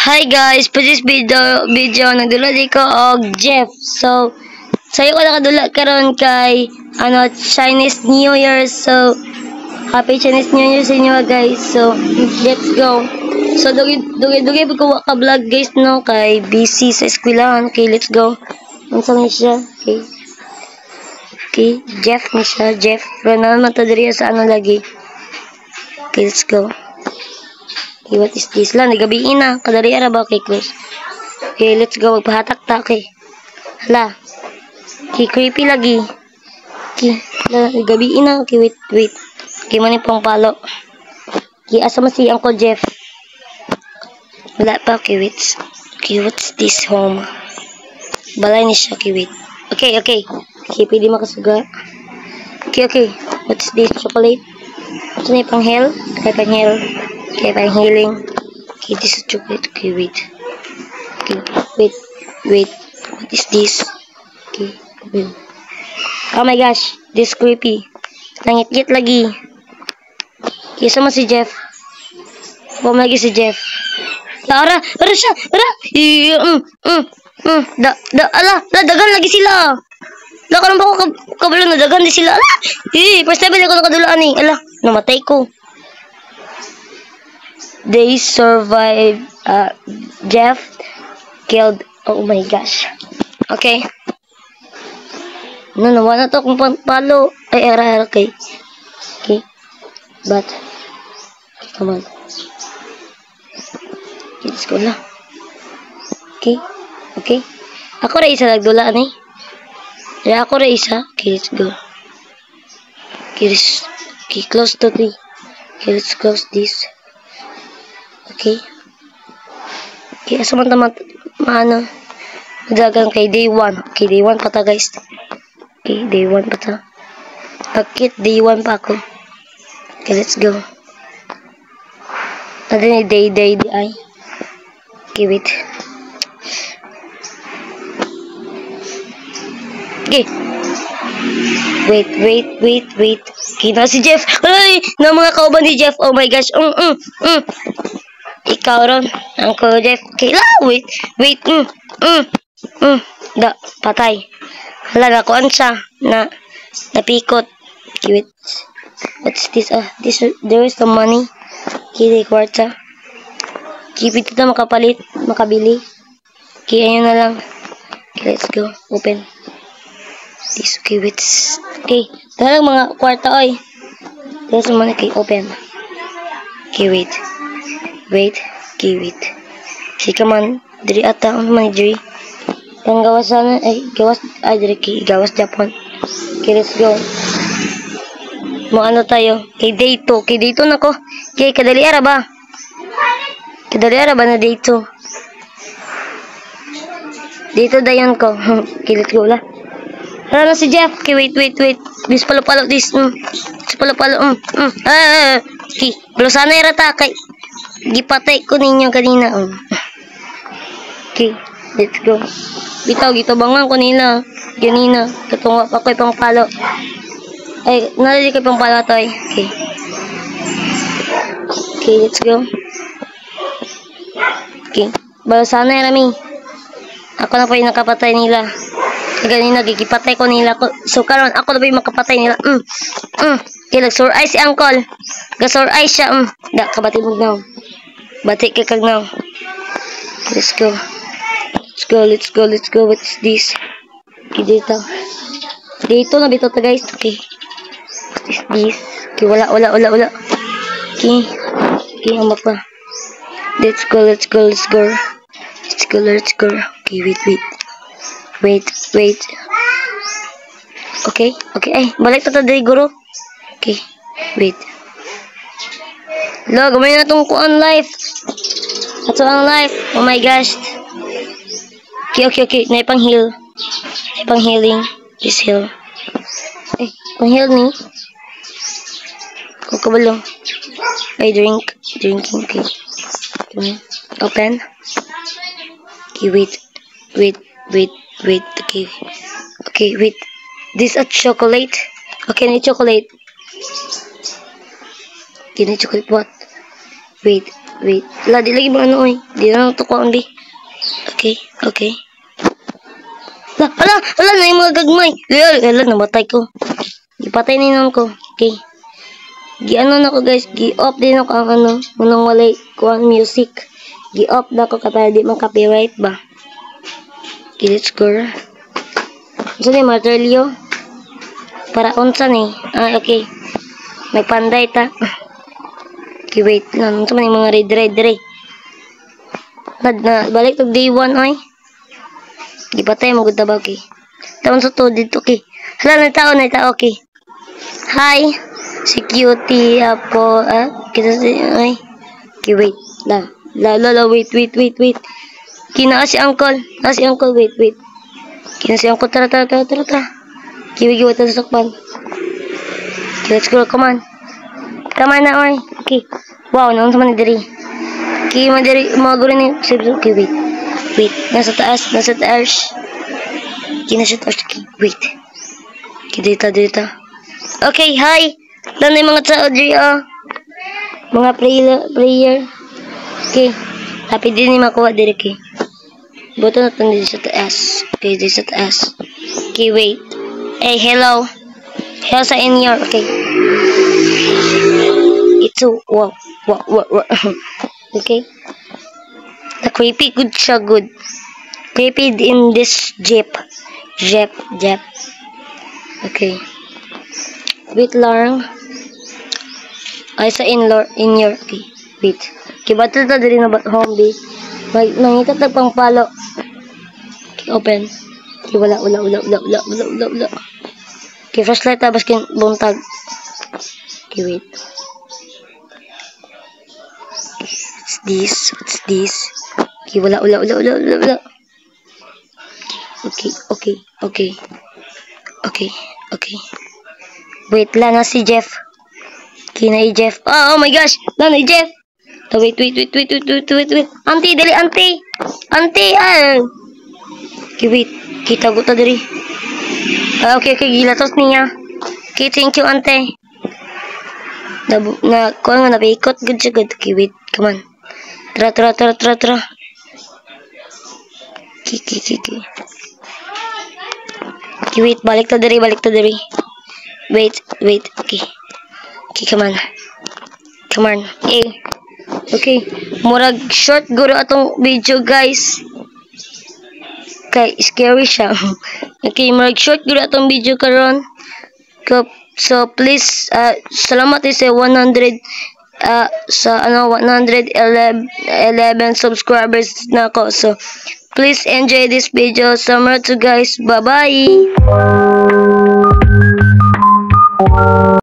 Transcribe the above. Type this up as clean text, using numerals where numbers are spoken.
Hi guys, for this video nagdula di ko og Jeff. So sayo ko nakadula karon kay Chinese New Year. So happy Chinese New Year sa inyo guys. So let's go. So dugi ko ka vlog guys no kay busy sa eskwelahan. Okay, let's go. Unsa man siya? Okay, Jeff ni siya. Jeff. Pero naman to diri sa lagi. Okay, let's go. Okay, what is this? Lang, nagabiin na. Kadari ara ba? Okay, close. Okay, let's go. Magpahatak ta. Okay. Hala. Okay, creepy lagi. Okay. Hala, nagabiin na. Okay, wait. Okay, mani pong palo. Okay, asa man si Uncle Jeff? Wala pa. Okay, wait. Okay, what's this home? Balay ni siya. Okay, wait. Okay. Okay, pwede makasuga. Okay. What's this? Chocolate? Ito na yung pang-hell? Okay, pang-hell. Okay, pang healing. Okay, this is chocolate. Okay, wait. Okay, wait. What is this? Okay, wait. Oh my gosh, this creepy. Nangit-ngit lagi. Okay, sama si Jeff. Bom lagi si Jeff. Ara siya. Dagan lagi sila. Karon ba ko kabalo na dagan di sila. First time ako nakadulaan ni. Namatay ko. They survived. Jeff killed. Oh my gosh. Okay. Nawa na to kung palo. Ay, ara. Okay. But come on. Okay, let's go na. Okay. Ako ra isa nagdula ni. Ako ra isa. Okay, let's go. Okay, close to 3. Okay, let's close this. Okay, asa man tama dagang kay day 1. Okay, day 1 pa ta guys. Okay, day 1 pa ta. Bakit day 1 pa ako? Okay, let's go. Natin ni day di ay. Okay, wait. Okay. Wait. Kina si Jeff. Ay, na mga kauban ni Jeff. Oh my gosh. Ikaw ron, Uncle Jeff. Okay, wait. Patay. Hala, nakuan siya. Napikot. Okay, wait. What's this? There is some money. Okay, kwarta. Okay, pito na makabili. Okay, ayun na lang. Okay, let's go. Open. This, okay, wait. Okay, talagang mga kwarta, oy. There's some money. Okay, open. Okay, wait. Okay, wait. Si kaman, diri ata ang manager. Ang gawas sana, diri gawas Japan. Okay, let's go. Mo tayo? Kay day 2. Kay day 2 na ko. Okay, kadali ara ba na day 2? Dito dayon ko. Okay, let's go la. Hala na si Jeff. Okay, wait. Bis palo-palo this. Palo-palo. Okay, pero sana irata kay gipatay ko ninyo kanina. Okay, let's go. Bitaw, gitabangan ko nila. Ganina. Tutungwa pa ko ipang palo. Ay, nalali ko ipang palo to. Okay, let's go. Okay, balo sana rami. Ako na pa yung nakapatay nila. Ganina, gigipatay ko nila. So, karon ako na ba yung makapatay nila? Okay, nag-sore eye si Uncle. Nag-sore eye siya. Kabatid mo na. Batik kag now. Let's go. What's this? Okay, dito na bito ta guys. Okay. What is this? Okay, wala. Okay, ang pa. Let's go. Okay, wait. Okay. Ay, balik ta diri guro. Okay, wait. Lo, gamay na itong kuan life. Ito ang life. Oh my gosh. Okay. Naipang heal. Naipang healing. Just heal. Eh, pang heal ni. Kung kabalo. Ay, drinking. Okay. Open. Okay, wait. Okay, wait. This a chocolate. Okay, na chocolate. Chocolate what? Wait. Wait. Wala, di lagi ba ano, oy? Di na lang to ko, only. Okay, okay. Wala na yung mga gagmay. Wala, namatay ko. Ipatay na yun ko. Okay. Gi-ano na ko, guys. Gi-off din ako ang ano. Munang walay kuha music. Gi-off na ko kapag di man copyright ba. Okay, let's go. Unsa ni Martelio? Para unsa ni? Ah, okay. Nagpanday ta. Okay, wait. Unsa man yung mga red. Na balik to day 1 ay. Di patay mo gud ba, okay. Taon sa to dito, okay. Hala na tao, okay. Hi. Security po. Kita si ay. Okay, wait. Wait. Kina si uncle. Wait. Kina si uncle, tara. Kiwi ta sa sakpan. Okay, let's go, come on. Come on na, oy. Okay. Wow, naon sa man diri. Okay, mga guro ni. Okay, wait. Nasa taas. Okay, nasa taas. Okay, wait. Okay, dito. Okay, hi. Danay mga tao diri, mga prayer. Okay. Tapi din ni makuha diri, okay. Buto na tong dito sa taas. Okay, dito sa taas. Okay, wait. Hey, hello. Hello sa inyo. Okay. Ito, wow. Okay. The creepy good siya good. Creepy in this jeep. Okay. Wait lang. Ay sa in-your. Okay. Wait. Kibato ta diri na home base. Nangita tag pang palo. Okay, open. Okay, wala. Okay, flashlight ta baskin buntag. Okay, wait. What's this? Okay, wala. Okay. Wait lang na si Jeff. Kinay Jeff. Oh my gosh! Nanay Jeff! Wait. Auntie, dali, auntie! Auntie, Okay, wait. Kita ko ta diri. Okay, gilatos niya. Okay, thank you, auntie. Kuha nga, napaikot. Good. Okay, wait. Come on. Tara. Okay. Okay, wait. Balik ta diri. Wait. Okay, come on. Okay. Murag short guro atong video, guys. Kay scary siya. Okay, murag short guro atong video karon. So please salamat sa 111 subscribers na ko. So please enjoy this video. Summer to guys. Bye-bye.